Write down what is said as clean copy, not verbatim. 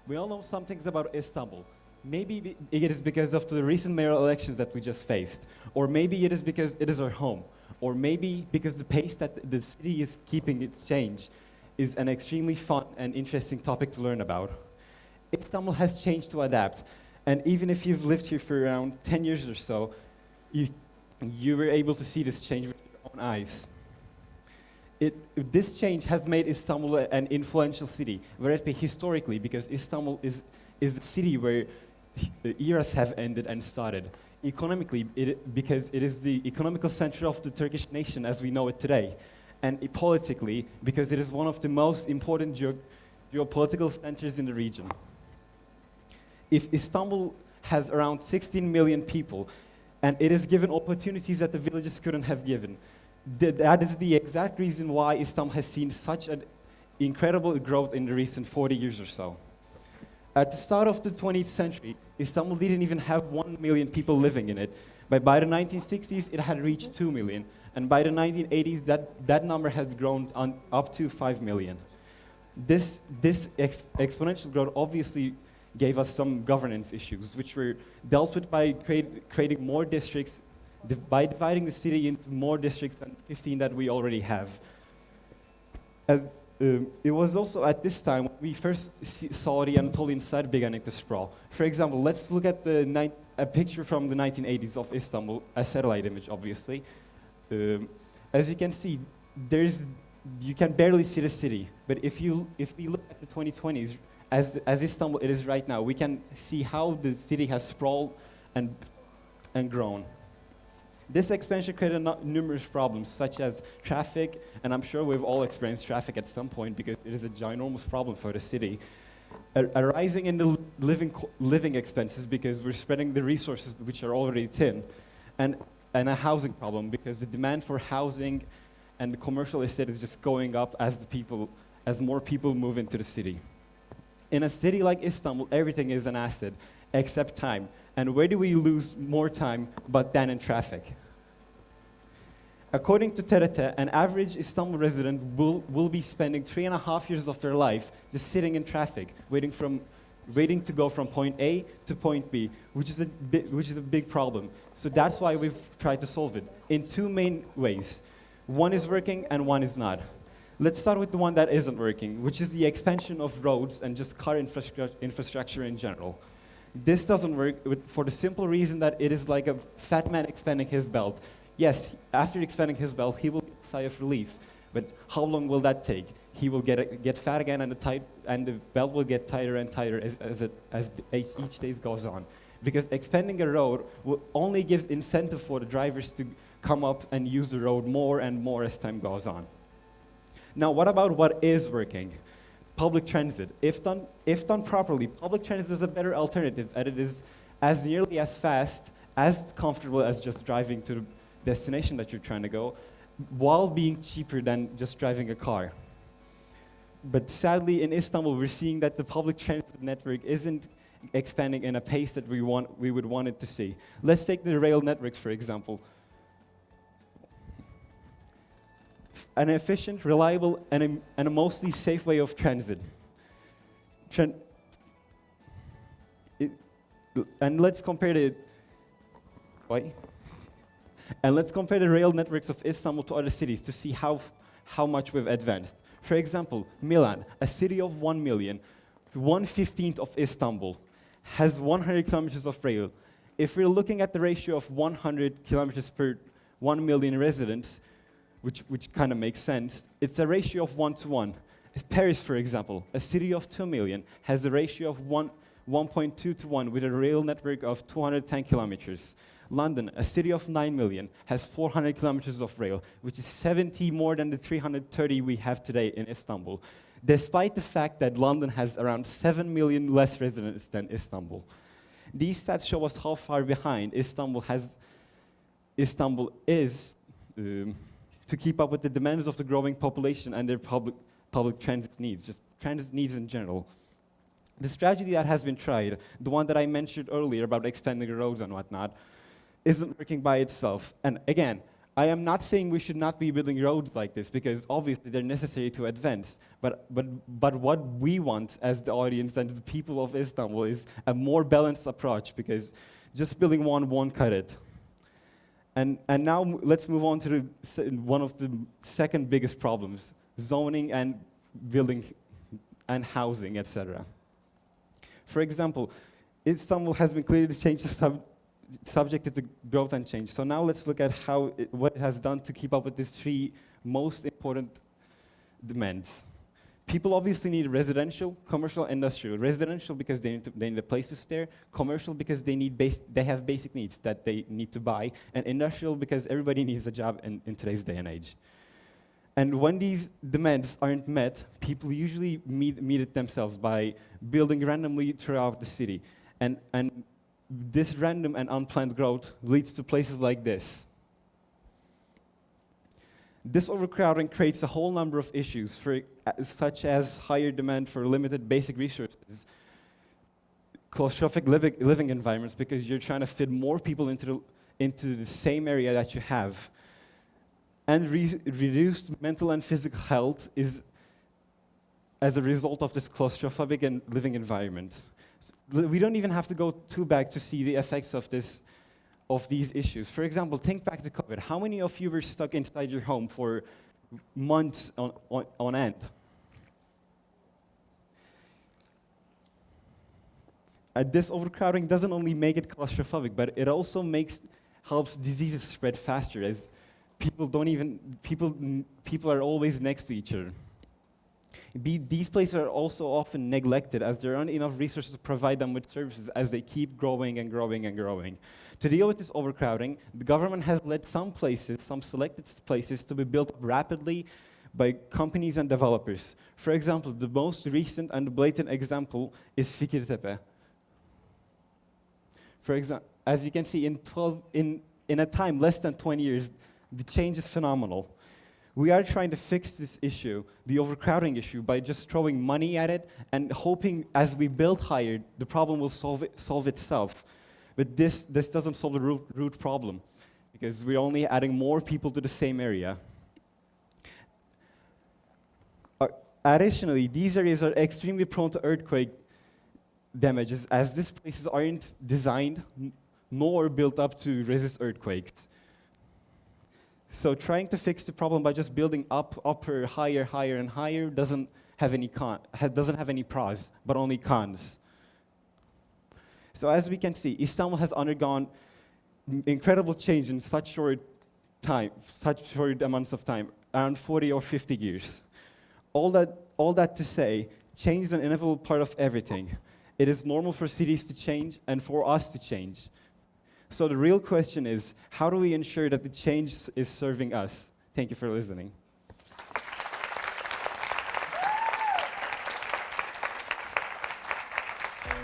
We all know some things about Istanbul. Maybe it is because of the recent mayoral elections that we just faced, or maybe it is because it is our home, or maybe because the pace that the city is keeping its change is an extremely fun and interesting topic to learn about. Istanbul has changed to adapt, and even if you've lived here for around 10 years or so, you were able to see this change with your own eyes. This change has made Istanbul an influential city, whether it be historically, because Istanbul is the city where the eras have ended and started. Economically, because it is the economical center of the Turkish nation as we know it today. And politically, because it is one of the most important geopolitical centers in the region. If Istanbul has around 16 million people, and it is given opportunities that the villages couldn't have given, that is the exact reason why Istanbul has seen such an incredible growth in the recent 40 years or so. At the start of the 20th century, Istanbul didn't even have 1 million people living in it, but by the 1960s it had reached 2 million, and by the 1980s that number has grown up to 5 million. This exponential growth obviously gave us some governance issues, which were dealt with by creating more districts, by dividing the city into more districts than 15 that we already have. It was also at this time when we first saw the Anatolian side beginning to sprawl. For example, let's look at a picture from the 1980s of Istanbul, a satellite image, obviously. As you can see, you can barely see the city. But if we look at the 2020s, as Istanbul it is right now, we can see how the city has sprawled and grown. This expansion created numerous problems, such as traffic, and I'm sure we've all experienced traffic at some point because it is a ginormous problem for the city. A rising in the living expenses because we're spreading the resources which are already thin, and a housing problem because the demand for housing and the commercial estate is just going up as more people move into the city. In a city like Istanbul, everything is an asset except time. And where do we lose more time but than in traffic? According to TEDxEyüboğlu, an average Istanbul resident will be spending 3.5 years of their life just sitting in traffic, waiting to go from point A to point B, which is a big problem. So that's why we've tried to solve it in two main ways. One is working and one is not. Let's start with the one that isn't working, which is the expansion of roads and just car infrastructure in general. This doesn't work for the simple reason that it is like a fat man expanding his belt. Yes, after expanding his belt, he will get a sigh of relief, but how long will that take? He will get fat again, and the belt will get tighter and tighter as each day goes on. Because expanding a road only gives incentive for the drivers to come up and use the road more and more as time goes on. Now, what about what is working? Public transit. If done properly, public transit is a better alternative, and it is as nearly as fast, as comfortable as just driving to the destination that you're trying to go, while being cheaper than just driving a car. But sadly, in Istanbul, we're seeing that the public transit network isn't expanding in a pace that we would want it to see. Let's take the rail networks, for example. An efficient, reliable, and a mostly safe way of transit. And let's compare the rail networks of Istanbul to other cities to see how much we've advanced. For example, Milan, a city of 1 million, 1/15 of Istanbul, has 100 kilometers of rail. If we're looking at the ratio of 100 kilometers per 1 million residents, which kind of makes sense, it's a ratio of 1:1. Paris, for example, a city of 2 million, has a ratio of 1.2:1 with a rail network of 210 kilometers. London, a city of 9 million, has 400 kilometers of rail, which is 70 more than the 330 we have today in Istanbul, despite the fact that London has around 7 million less residents than Istanbul. These stats show us how far behind Istanbul is to keep up with the demands of the growing population and their public transit needs, just transit needs in general. The strategy that has been tried, the one that I mentioned earlier about expanding the roads and whatnot, isn't working by itself. And again, I am not saying we should not be building roads like this, because obviously they're necessary to advance. But what we want as the audience and the people of Istanbul is a more balanced approach, because just building one won't cut it. And now let's move on to one of the second biggest problems: zoning and building and housing, etc. For example, Istanbul has been clearly changed subjected to growth and change. So now let's look at what it has done to keep up with these three most important demands. People obviously need residential, commercial, industrial. Residential because they need a place to stay. Commercial because they have basic needs that they need to buy. And industrial because everybody needs a job in today's day and age. And when these demands aren't met, people usually meet it themselves by building randomly throughout the city. And this random and unplanned growth leads to places like this. This overcrowding creates a whole number of issues, such as higher demand for limited basic resources, claustrophobic living environments, because you're trying to fit more people into the same area that you have, and reduced mental and physical health is as a result of this claustrophobic and living environment. We don't even have to go too back to see the effects of these issues. For example, think back to COVID. How many of you were stuck inside your home for months on end? This overcrowding doesn't only make it claustrophobic, but it also helps diseases spread faster, as people are always next to each other. These places are also often neglected, as there aren't enough resources to provide them with services as they keep growing and growing and growing. To deal with this overcrowding, the government has led some selected places, to be built up rapidly by companies and developers. For example, the most recent and blatant example is Fikirtepe. For example, as you can see, in a time less than 20 years, the change is phenomenal. We are trying to fix this issue, the overcrowding issue, by just throwing money at it and hoping as we build higher, the problem will solve itself. But this doesn't solve the root problem, because we're only adding more people to the same area. Additionally, these areas are extremely prone to earthquake damages, as these places aren't designed nor built up to resist earthquakes. So trying to fix the problem by just building upper, higher, and higher doesn't have any pros, but only cons. So as we can see, Istanbul has undergone incredible change in such short amounts of time, around 40 or 50 years. All that to say, change is an inevitable part of everything. It is normal for cities to change and for us to change. So the real question is, how do we ensure that the change is serving us? Thank you for listening.